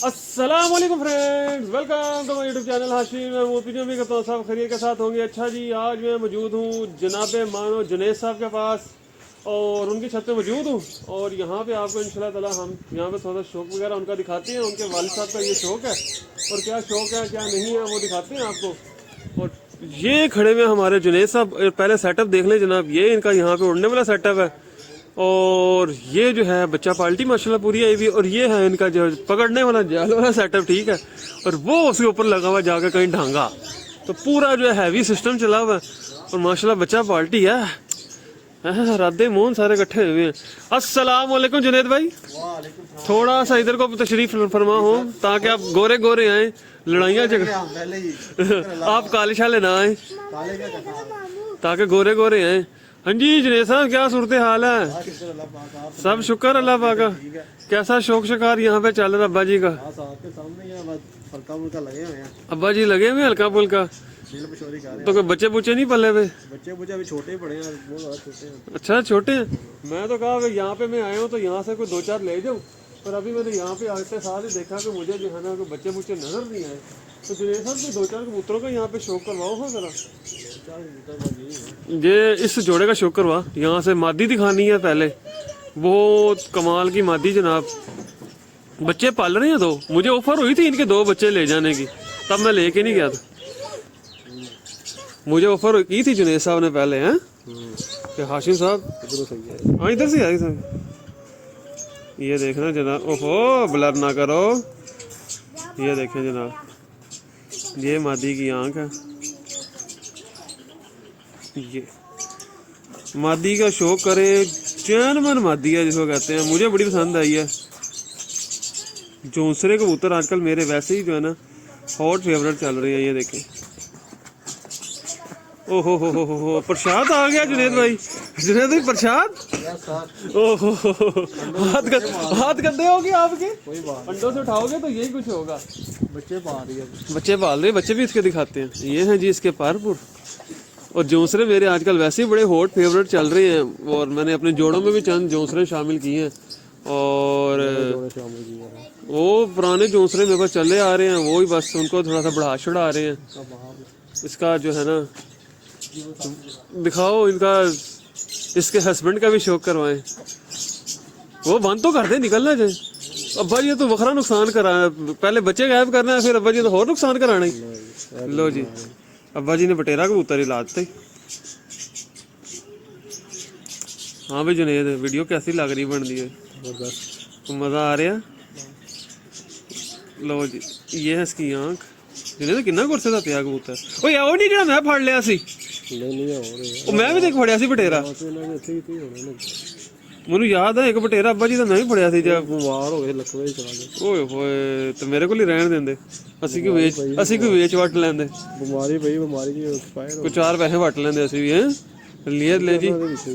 अस्सलाम वालेकुम friends, welcome to my YouTube channel Hashim. मैं ओपीनियन भी करता हूँ, सब खैरियत के साथ होंगे। अच्छा जी, आज मैं मौजूद हूँ जनाब मानो जुनैद साहब के पास और उनकी छत पे मौजूद हूँ। और यहाँ पे आपको इंशाल्लाह ताला हम यहाँ पे थोड़ा शौक वगैरह उनका दिखाते हैं। उनके वालिद साहब का ये शौक है और क्या शौक है क्या नहीं है वो दिखाते हैं आपको। और ये खड़े हुए हमारे जुनैद साहब, पहले सेटअप देख लें जनाब। ये इनका यहाँ पे उड़ने वाला सेटअप है और ये जो है बच्चा पार्टी माशाल्लाह पूरी आई हुई। और ये है इनका जो पकड़ने वाला जाल वाला सेटअप, ठीक है। और वो उसके ऊपर लगा हुआ जाकर कहीं ढांगा, तो पूरा जो है हैवी सिस्टम चला हुआ है। और माशाल्लाह बच्चा पार्टी है, राधे मोहन सारे इकट्ठे हुए हैं। अस्सलाम वालेकुम जुनैद भाई, थोड़ा सा इधर को तशरीफ फरमा हो ताकि आप गोरे गोरे आए, लड़ाइयाँ झगड़े आप काले शाले ना आए, ताकि गोरे गोरे आए। हाँ जी जुनैद साहब, क्या सूरत हाल है? सब शुक्र अल्लाह पाक का। कैसा शौक शिकार यहाँ पे चल रहा अब्बा जी का? अब्बा जी लगे हुए हल्का फुल्का, तो कोई बच्चे बुच्चे नहीं पले हुए? बच्चे अभी छोटे ही पड़े हैं, बहुत ज़्यादा छोटे हैं। अच्छा छोटे हैं। मैं तो कहा यहाँ पे मैं आया हूँ तो यहाँ से कोई दो चार ले जाऊँ, पर अभी मैंने यहाँ पे आते साथ ही देखा कि मुझे जो है ना कोई बच्चे बुच्चे नजर नहीं आए। तो जुनैद साहब को दो चार कबूतरों का यहाँ पे शौक करवाओ हो जरा। ये इस जोड़े का शौक करवा, यहाँ से मादी दिखानी है पहले। बहुत कमाल की मादी जनाब, बच्चे पाल रहे हैं दो। मुझे ऑफर हुई थी इनके दो बच्चे ले जाने की, तब मैं लेके नहीं गया था। मुझे ऑफर की थी जुनैद साहब ने पहले, हैं कि हाशिम साहब हाँ इधर से आई साहब। ये देखना जनाब, ओहो ब्लर ना करो। ये देखें जनाब, ये मादी की आंख है। ये मादी का शौक करे, चैन मन मादी है जिसको कहते हैं, मुझे बड़ी पसंद आई है। जोंसरे कबूतर आजकल मेरे वैसे ही जो है ना हॉट फेवरेट चल रही है। ये देखें, ओहो हो प्रसाद आ गया जुनैद भाई। जुनैद भाई प्रसाद, ओहो हाथ गंदे हो गए आपके, अंडों से उठाओगे तो यही कुछ होगा। बच्चे पाल रही है, बच्चे पाल रहे, बच्चे भी इसके दिखाते हैं। ये हैं जी इसके पारपुर। और जोंसरे मेरे आजकल वैसे ही बड़े हॉट फेवरेट चल रहे हैं और मैंने अपने जोड़ों में भी चंद जोंसरे शामिल किए हैं। और वो पुराने जोंसरे मेरे पास चले आ रहे हैं, वो ही बस उनको थोड़ा सा बढ़ा चढ़ा रहे हैं। इसका जो है ना दिखाओ, इनका इसके हस्बैंड का भी शौक करवाएं। वो बंद तो कर दे, निकलना जाए। अब्बा जी तो वखरा नुकसान करा, पहले बच्चे गायब करना है, फिर अब्बा जी तो और नुकसान कराना ही। लो जी, अब्बा जी ने बटेरा कबूतर ही लाते। हाँ भाई जुनैद, वीडियो कैसी लग रही बन रही है? तो मज़ा आ रहा। लो जी, ये है इसकी आंख। जुनैद किन्ना गुस्से का पिया कबूतर। ओए आओ नहीं जरा मैं फड़ लिया सी, मैं भी देख फड़िया सी बटेरा। ਮੈਨੂੰ याद है एक बटेरा अब्बा जी ਦਾ ਮੈਂ ਵੀ ਫੜਿਆ ਸੀ ਜਦ ਬਿਮਾਰ ਹੋ ਗਏ, ਲੱਕਵੇ ਹੀ ਚਲਾ ਗਏ। ਓਏ ਹੋਏ, ਤੇ ਮੇਰੇ ਕੋਲ ਹੀ ਰਹਿਣ ਦਿੰਦੇ, ਅਸੀਂ ਕੋਈ ਵੇਚ ਵਟ ਲੈਂਦੇ। ਬਿਮਾਰੀ ਦੀ ਐਕਸਪਾਇਰ कुछ चार पैसे वट लेंदे ਅਸੀਂ भी, हैं लिए ले जी।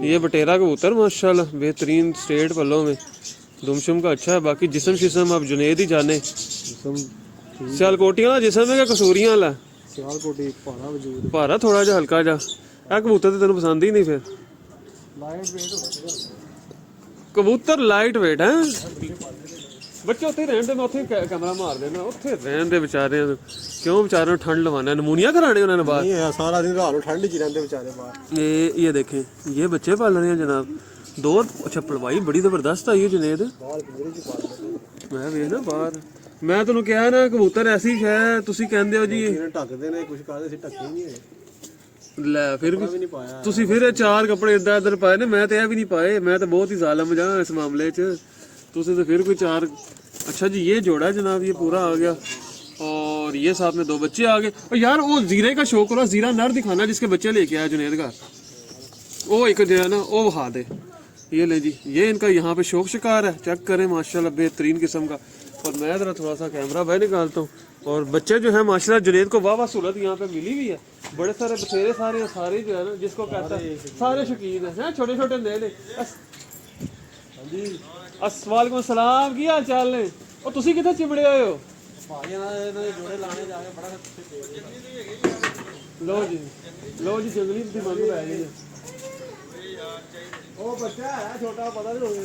ये बटेरा कबूतर माशाल्लाह बेहतरीन स्टेट पल्लों में, दुमशुम का अच्छा है। बाकी जिस्म शिस्म आप जुनैद ही जाने। सियालकोटियां वाला जिस्म है क्या कसूरियां वाला? सियालकोटी भारा वजूद, भारा थोड़ा जा हल्का जा। ਇਹ कबूतर तो तेन पसंद ही नहीं फिर। ਲਾਈਟ ਵੇਟ कबूतर लाइट वेट है। बच्चे उत्थे रहन दे, मैं उत्थे कैमरा मार देना, उत्थे रहन दे बेचारे। क्यों बेचारे ठंड लवाना, नमूनिया कराने उन्होंने बाहर। नहीं है, सारा दिन रात ठंड च रहंदे बेचारे बाहर। ये देखें, ये बच्चे पाल रहे हैं जनाब दो। अच्छा पलवाई बड़ी जबरदस्त आई है जुनैद। मैं वे ना बाहर, मैं तेन कहा ना कबूतर ऐसी है, तुसी कहंदे हो जी ढकते ने कुछ करते, ढके ही नहीं है। ਲੈ ਫਿਰ ਵੀ ਤੁਸੀਂ ਫਿਰ ਚਾਰ ਕੱਪੜੇ ਇੱਧਰ ਇੱਧਰ ਪਾਏ ਨੇ, ਮੈਂ ਤੇ ਇਹ भी नहीं पाए। मैं तो बहुत ही जालिम जा इस मामले च, तुझे तो फिर कोई चार। अच्छा जी, ये जोड़ा जनाब, ये पूरा आ गया। और ये साथ में दो बच्चे आ गए। और यार वो जीरे का शौक करो, जीरा नर दिखाना जिसके बच्चे लेके आया जुनैद का, वो एक जो है ना वो बहा दे। ये ले जी, ये इनका यहाँ पे शौक शिकार है, चेक करें माशाल्लाह बेहतरीन किस्म का। और मैं जरा थोड़ा सा कैमरा बाहर निकालता हूँ। और बच्चे जो है माशाल्लाह जुनैद को वाह वाह सूरत यहाँ पे मिली हुई है। बड़े सारे बथेरे सारे जो है ना, जिसको कहता है सारे शौकीन है, छोटे छोटे ले ले। अस्सलाम सलाम, की हाल चाल ने? और तुसी किथे चिमड़े आए हो? लो जी जंगली बंद लै गई। ਉਹ ਬੱਚਾ ਹੈ ਛੋਟਾ, ਪਤਾ ਨਹੀਂ ਹੋਵੇ।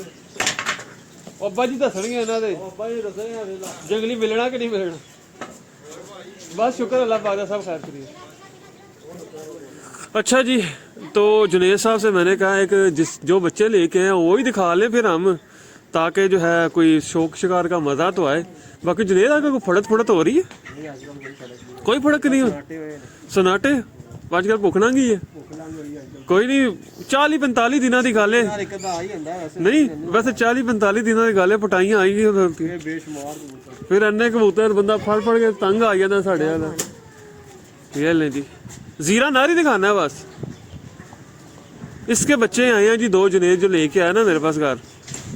ਅੱਬਾ ਜੀ ਦੱਸਣਗੇ ਇਹਨਾਂ ਦੇ ਅੱਬਾ ਜੀ ਦੱਸਿਆ ਵੇਲਾ ਜੰਗਲੀ ਮਿਲਣਾ ਕਿ ਨਹੀਂ ਮਿਲਣਾ। बस शुक्र अल्लाह पाक का, सब खैर करिए। अच्छा जी, तो जुनेद साहब से मैंने कहा है कि जो बच्चे लेके हैं वो ही दिखा लें फिर हम, ताकि जो है कोई शौक शिकार का मज़ा तो आए। बाकी जुनेद आगे कोई फड़त हो रही है? कोई फड़क नहीं हो सन्नाटे आजकल भुख लंघी है। कोई नहीं 40-45 दिनों की गल है, नहीं वैसे 40-45 दिनों की गल है, पटाइयां आई गई फिर अन्ने कबूतर बंदा फड़ के तंग आ जाता साढ़े वाला। ये ले जी जीरा नारी दिखाना है बस। इसके बच्चे आए हैं जी 2 जुनेद जो लेके आया ना मेरे पास घर,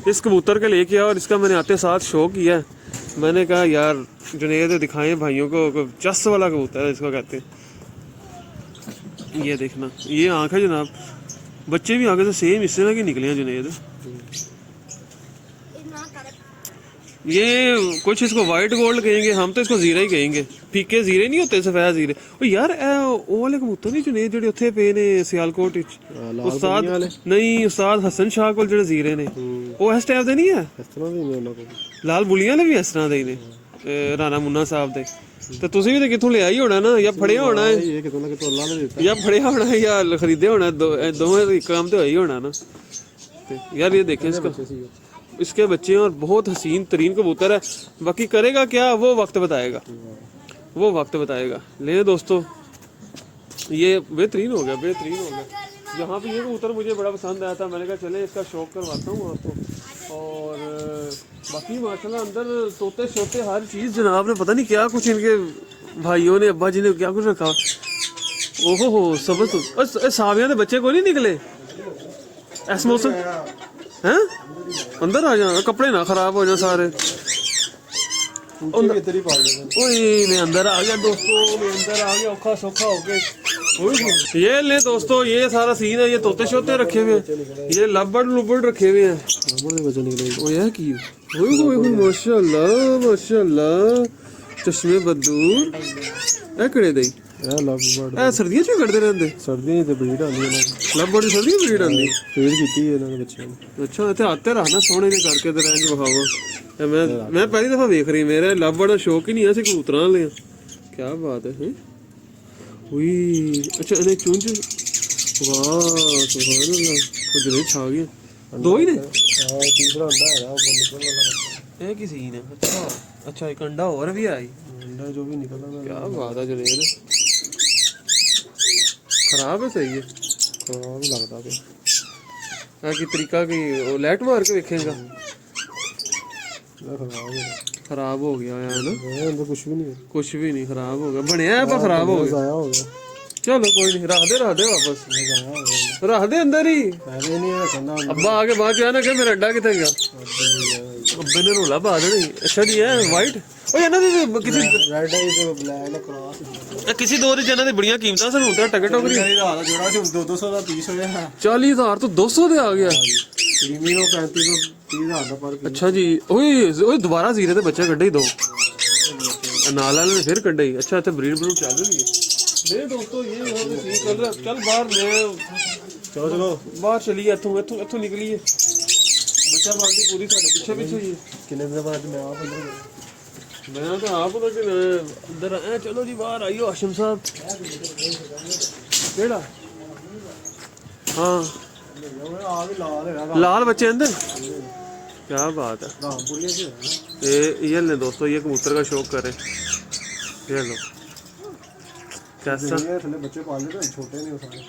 इस कबूतर के लेके आया और इसका मैंने आते साथ शौक किया है। मैंने कहा यार जुनेद दिखाएं भाइयों को, चस वाला कबूतर है इसको कहते हैं। ये देखना ये आँख है जनाब, बच्चे भी आगे से सेम हिस्से में निकले हैं जुनेद। ये कुछ इसको वाइट गोल्ड कहेंगे, हम तो इसको जीरा ही कहेंगे। फीके जीरे नहीं होते, सफेद जीरे। ओ यार ਉਹ ਵਾਲੇ ਕਬੂतर ਨਹੀਂ जुनेद ਜਿਹੜੇ ਉੱਥੇ ਪਏ ਨੇ ਸਿਆਲਕੋਟ ਵਿੱਚ, ਉਸਤਾਦ ਨਹੀਂ ਉਸਤਾਦ ਹਸਨ ਸ਼ਾਹ ਕੋਲ ਜਿਹੜੇ ਜ਼ੀਰੇ ਨੇ, ਉਹ ਇਸ ਟਾਈਪ ਦੇ ਨਹੀਂ ਹੈ? ਇਸ ਤਰ੍ਹਾਂ ਦੇ ਨੇ ਉਹਨਾਂ ਕੋਲ, ਲਾਲ ਬੁਲੀਆਂ ਵਾਲੇ ਵੀ ਇਸ ਤਰ੍ਹਾਂ ਦੇ ਹੀ ਨੇ, ਰਾਣਾ ਮੁੰਨਾ ਸਾਹਿਬ ਦੇ। ਤੇ ਤੁਸੀਂ ਵੀ ਤਾਂ ਕਿੱਥੋਂ ਲਿਆ ਹੀ ਹੋਣਾ ਨਾ, ਜਾਂ ਫੜਿਆ ਹੋਣਾ ਹੈ, ਇਹ ਕਿਤੋਂ ਨਾ ਕਿਤੋਂ ਅੱਲਾ ਨੇ ਦਿੱਤਾ, ਜਾਂ ਫੜਿਆ ਹੋਣਾ ਹੈ ਜਾਂ ਖਰੀਦਿਆ ਹੋਣਾ, ਦੋਵੇਂ ਇੱਕ ਕੰਮ ਤੇ ਹੋਈ ਹੋਣਾ ना। यार ये देखें इसके बच्चे हैं और बहुत हसीन तरीन कबूतर है। बाकी करेगा क्या वो वक्त बताएगा, वो वक्त बताएगा। ले दोस्तों ये बेहतरीन हो गया, बेहतरीन हो गया। यहाँ पे ये कबूतर मुझे बड़ा पसंद आया था, मैंने कहा चले इसका शौक करवाता हूँ आपको। और बाकी माशाल्लाह अंदर तोते शोते हर चीज़ जनाब ने पता नहीं क्या कुछ इनके भाइयों ने अब्बा जी ने क्या कुछ रखा। ओहो हो सबज सावियां के बच्चे को नहीं निकले इस मौसम हैं? अंदर आ जा, कपड़े ना खराब हो जाए सारे। ओए मैं अंदर आ गया दोस्तों, मैं अंदर आ गया औखा सौखा होके। ये ले दोस्तों ये सारा सीन है, ये तोते शोते रखे हुए हैं, ये लबड़ लुबड़ रखे हुए हैं। ओ यार की ओए माशाल्लाह माशाल्लाह, चश्मे बदूर ए कड़े दे ਇਹ ਸਰਦੀਆਂ 'ਚ ਵੀ ਕੱਢਦੇ ਰਹਿੰਦੇ? ਸਰਦੀਆਂ ਤੇ ਬਰੀਡ ਆਉਂਦੀ ਇਹਨਾਂ ਦੀ, ਲੱਭ ਬੜੀ ਸਰਦੀਆਂ ਬਰੀਡ ਆਉਂਦੀ, ਫੀਡ ਕੀਤੀ ਹੈ ਇਹਨਾਂ ਨੇ ਬੱਚਿਆਂ ਨੂੰ। ਅੱਛਾ ਇੱਥੇ ਹੱਥ ਤੇ ਰੱਖਣਾ ਸੋਹਣੇ ਜਿਹੇ ਕਰਕੇ ਤੇ ਰੈਂਜ ਵਿਖਾਵਾ। ਮੈਂ ਪਹਿਲੀ ਦਫਾ ਵੇਖ ਰਹੀ, ਮੇਰੇ ਲੱਭ ਬੜਾ ਸ਼ੌਕ ਹੀ ਨਹੀਂ, ਅਸੀਂ ਕਬੂਤਰਾਂ ਵਾਲੇ ਆ। ਕੀ ਬਾਤ ਹੈ ਉਈ। ਅੱਛਾ ਇਹਨੇ ਚੁੰਝ, ਵਾਹ ਸੁਭਾਨ ਅੱਲਾਹ, ਉਹ ਜਿਹੜੇ ਛਾ ਗਏ 2 ਹੀ ਨੇ। ਹਾਂ ਤੀਸਰਾ ਅੰਡਾ ਹੈਗਾ ਉਹ ਨਿਕਲਣ ਵਾਲਾ। ਇਹ ਕੀ ਸੀਨ ਹੈ? ਅੱਛਾ ਅੱਛਾ ਇੱਕ ਅੰਡਾ ਹੋਰ ਵੀ ਆਈ, ਅੰਡਾ ਜੋ ਵੀ ਨਿਕਲਦਾ। ਕੀ ਬਾਤ ਹੈ ਜੁਨੇਦ, खराब है सही है? खराब लगता है। हाँ की तरीका की लाइट मार के देखेगा, खराब हो गया है ना? अंदर कुछ भी नहीं है, कुछ भी नहीं खराब हो गया, बनया पर खराब हो गया। चलो कोई नहीं, रख दे वापस, रख दे अंदर ही। अब्बा आगे बाद आना कि मेरा अड्डा कितने गया, अब्बे ने रोला पा देना। अच्छा जी है वाइट किसी रेड है जो ब्लैक क्रॉस, किसी दौर जनां दी बड़ियां कीमतां सन, हुण तां टक टोकरी जोड़ा 200 ਦਾ ਪੀਸ ਹੋਇਆ। 40,000 ਤੋਂ 200 ਦੇ ਆ ਗਿਆ। ਪ੍ਰੀਮੀਅਮ 35 ਤੋਂ 30,000 ਦਾ ਪਰ। अच्छा जी ओए दोबारा जीरे ते बच्चे कड्डे ही 2 नाल वाले ने फिर कड्डे ही। अच्छा इत्थे ब्रीड ब्रूड चल रही है। ले दोस्तों ये यहाँ पे सीन चल रहा है, चल बाहर मैं चलो बाहर चलिए, इत्थों निकलिए। बच्चा बाल्टी पूरी साढ़े पीछे ही है। किन्ने दिन बाद मैं आप मैं तो आप उधर आया। चलो जी बाहर आइयो हाशिम साहब। केड़ा? हाँ लाल बच्चे अंदर, क्या बात है। ये ले दोस्तों ये कबूतर का शौक करे, ये लो कैसा बच्चे पाल ले, छोटे नहीं सारे।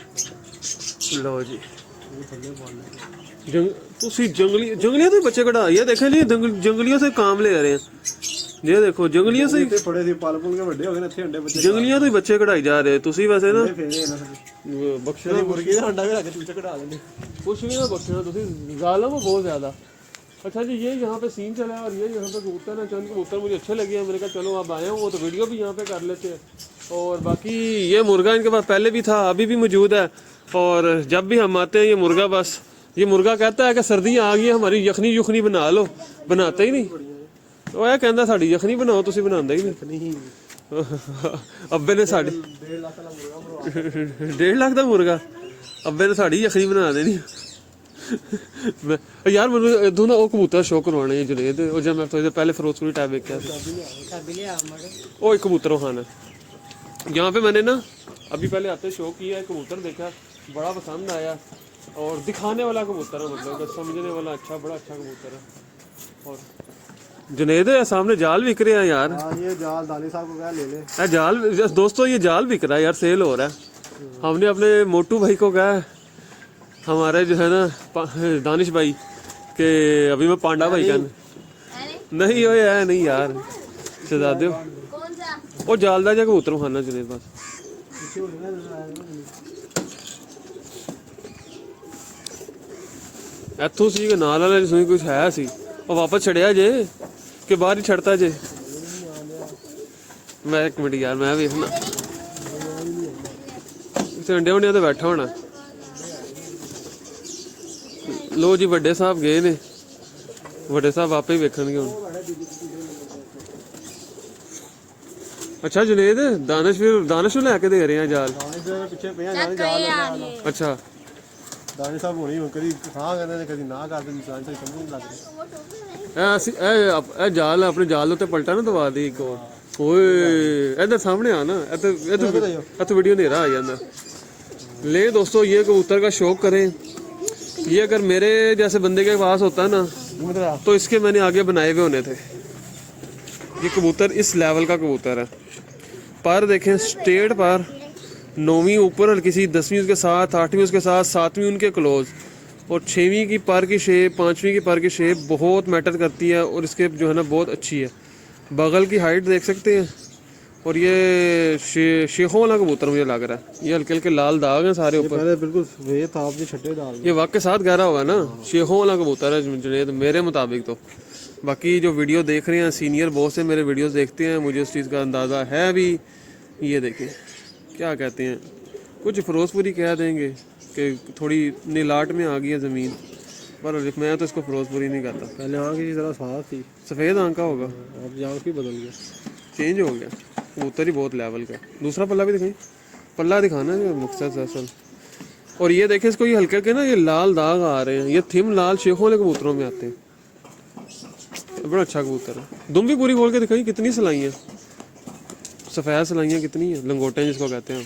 लो जी जंगलियों से बच्चे कढ़ा, ये देखे नहीं जंगलियों से काम ले रहे हैं। ये देखो जंगलियों से बड़े सी पाल पुल के बड़े हो गए इत्थे अंडे बच्चे, जंगलियों तो बच्चे कढ़ाई जा रहे। तुसी वैसे ना बख्शना मुर्गी दा अंडा भी रख के चूचे कढ़ा देंगे, कुछ भी ना बख्शना, तुसी जालिम हो बहुत ज्यादा। अच्छा जी ये यहाँ पे सीन चला है और ये यहाँ पे कबूतर है, चंद कबूतर मुझे अच्छे लगे हैं। मैंने कहा चलो आप आए हो तो वीडियो भी यहाँ पे कर लेते हैं। और बाकी ये मुर्गा इनके पास पहले भी था, अभी भी मौजूद है। और जब भी हम आते हैं ये मुर्गा बस ये मुर्गा कहता है कि सर्दियाँ आ गई हमारी यखनी युखनी बना लो, बनाते ही नहीं। ਉਹ ਇਹ ਕਹਿੰਦਾ ਸਾਡੀ ਯਖਨੀ ਬਣਾਓ, ਤੁਸੀਂ ਬਣਾਉਂਦੇ ਹੀ ਨਹੀਂ। ਅੱਬੇ ਨੇ ਸਾਡੀ 1.5 ਲੱਖ ਦਾ ਮੁਰਗਾ, ਅੱਬੇ ਨੇ ਸਾਡੀ ਯਖਨੀ ਬਣਾ ਦੇਣੀ। यार मैंने इधर ना वो कबूतर शो करवाने हैं जुनेद और जब मैं थोड़ी देर पहले फिरोजपुरी टाइप देखा वो एक कबूतर खाना यहाँ पे मैंने ना अभी पहले आते शो किया है, कबूतर देखा बड़ा पसंद आया और दिखाने वाला कबूतर है, मतलब समझने वाला अच्छा बड़ा अच्छा कबूतर है। और जुनेद है सामने जाल बिक रहे हैं यार। ये जाल दानी साहब को कहा ले ले। जाल दोस्तों ये जाल बिक रहा है यार, सेल हो रहा है। हमने अपने मोटू भाई को कहा, हमारे जो है ना दानिश भाई के अभी मैं पांडा भाई का नहीं हो है नहीं यार शहजादे वो जालदा जा कबूतर खाना जुनेद बस इथों सी नाल वाले सुई कुछ है सी और वापस छड़िया जे कि बाहर ही छड़ता जे। मैं एक मिनट यार मैं वेखना अंडे उंडिया तो बैठा होना। लो जी ਵੱਡੇ साहब गए ने, ਵੱਡੇ साहब आपे ही वेखणगे हुण। अच्छा जुनेद दानिश ਨੂੰ ਲੈ ਕੇ ਦੇ ਰਹੇ ਆ ਜਾਲ ਪਿੱਛੇ ਪਿਆ ਜਾਲ अच्छा दानिश साहब होਣੀ ਕਦੀ ਹਾਂ ਕਹਿੰਦੇ ਨੇ ਕਦੀ ਨਾ ਕਰਦੇ ਇਨਸਾਨ ਸਹੀ ਸਮਝ ਨਹੀਂ ਲੱਗਦੀ। ਇਹ ਜਾਲ ਆਪਣੇ ਜਾਲ ਉੱਤੇ ਪਲਟਾ ਨਾ ਦਵਾ ਦੇ ਇੱਕ ਓਏ ਇਧਰ ਸਾਹਮਣੇ ਆ ਨਾ ਇੱਥੇ वीडियो ਹਨੇਰਾ आ ਜਾਂਦਾ। ले दोस्तों ये कबूतर का शौक करें, ये अगर मेरे जैसे बंदे के पास होता है ना तो इसके मैंने आगे बनाए हुए होने थे। ये कबूतर इस लेवल का कबूतर है, पर देखें स्ट्रेट पर 9वीं ऊपर हल्की सी 10वीं उसके साथ 8वीं उसके साथ 7वीं उनके क्लोज और 6वीं की पर की शेप 5वीं की पर की शेप बहुत मैटर करती है और इसके जो है ना बहुत अच्छी है। बगल की हाइट देख सकते हैं और ये शेखों वाला कबूतर मुझे लग रहा है, ये हल्के हल्के लाल दाग हैं सारे ऊपर बिल्कुल सफेद था आपने छट्टे डाल ये वक्त के साथ गहरा होगा ना शेखों वाला कबूतर है जुनेद मेरे मुताबिक तो। बाकी जो वीडियो देख रहे हैं सीनियर बहुत से मेरे वीडियोस देखते हैं, मुझे उस चीज़ का अंदाज़ा है अभी। ये देखें क्या कहते हैं, कुछ फिरोजपुरी कह देंगे कि थोड़ी नीलाट में आ गई है ज़मीन, पर मैं तो इसको फिरोजपुरी नहीं कहता। पहले आँख की तरह साफ थी, सफ़ेद आँख का होगा, अब आँख भी बदल गया, चेंज हो गया। कबूतर ही बहुत लेवल का। दूसरा पल्ला भी दिखाई, पल्ला दिखाना है मकसद असल। और ये देखें इसको ये हल्के के ना ये लाल दाग आ रहे हैं, ये थिम लाल शेखों वाले कबूतरों में आते हैं। बड़ा अच्छा कबूतर है। दुम भी पूरी खोल के दिखाई कितनी सिलाइयाँ, सफ़ेद सिलाइयाँ कितनी है, लंगोटे जिसको कहते हैं।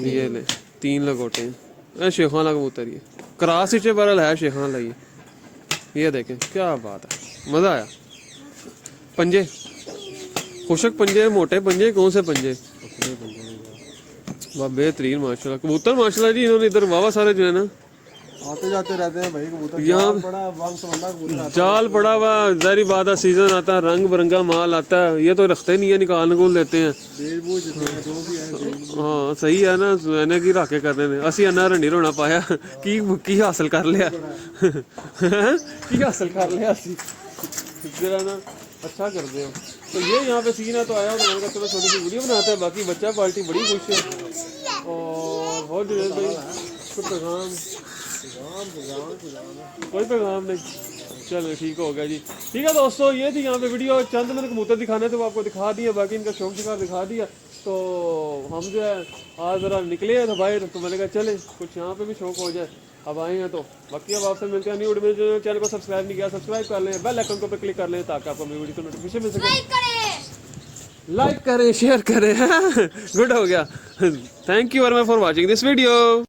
ये ले 3 लंगोटे हैं, शेखों वाला कबूतर ये क्रॉस इचे बरल है शेखों वाला ये देखें क्या बात है, मज़ा आया। पंजे खुशक पंजे मोटे पंजे कौन से पंजे वाह बेहतरीन माशाल्लाह कबूतर माशाल्लाह जी। इन्होंने इधर वावा सारे जो है ना आते जाते रहते हैं भाई कबूतर। यहाँ जाल पड़ा हुआ ज़ाहिर बात है, सीजन आता है रंग बिरंगा माल आता है, ये तो रखते नहीं है निकाल निकूल देते हैं। हाँ सही है ना, मैंने की राके करने ने असी इन्ना रंडी रोना पाया की हासिल कर लिया की हासिल कर लिया जरा ना अच्छा कर दे। तो ये यहाँ पे सीन है तो आया और मैंने कहा चलो छोटी सी वीडियो बनाते हैं। बाकी बच्चा पार्टी बड़ी खुश है और बहुत जुनेद भाई कोई पैगाम नहीं, चलो ठीक हो गया जी। ठीक है दोस्तों ये थी यहाँ पे वीडियो, चंद मैंने कबूतर दिखाने थे वो आपको दिखा दिया, बाकी इनका शौक शिकार दिखा दिया। तो हम जो है आज ज़रा निकले हैं तो भाई तो मैंने कहा चले कुछ यहाँ पे भी शौक हो जाए, अब आए हैं तो। बाकी अब आपसे मिलते हैं न्यू वीडियो में। जो चैनल को सब्सक्राइब नहीं किया सब्सक्राइब कर लें, बेल आइकन को पे क्लिक कर लें ताकि आपको मेरी वीडियो को नोटिफिकेशन मिल सके। लाइक करें शेयर करें गुड हो गया। Thank you very much for watching this video.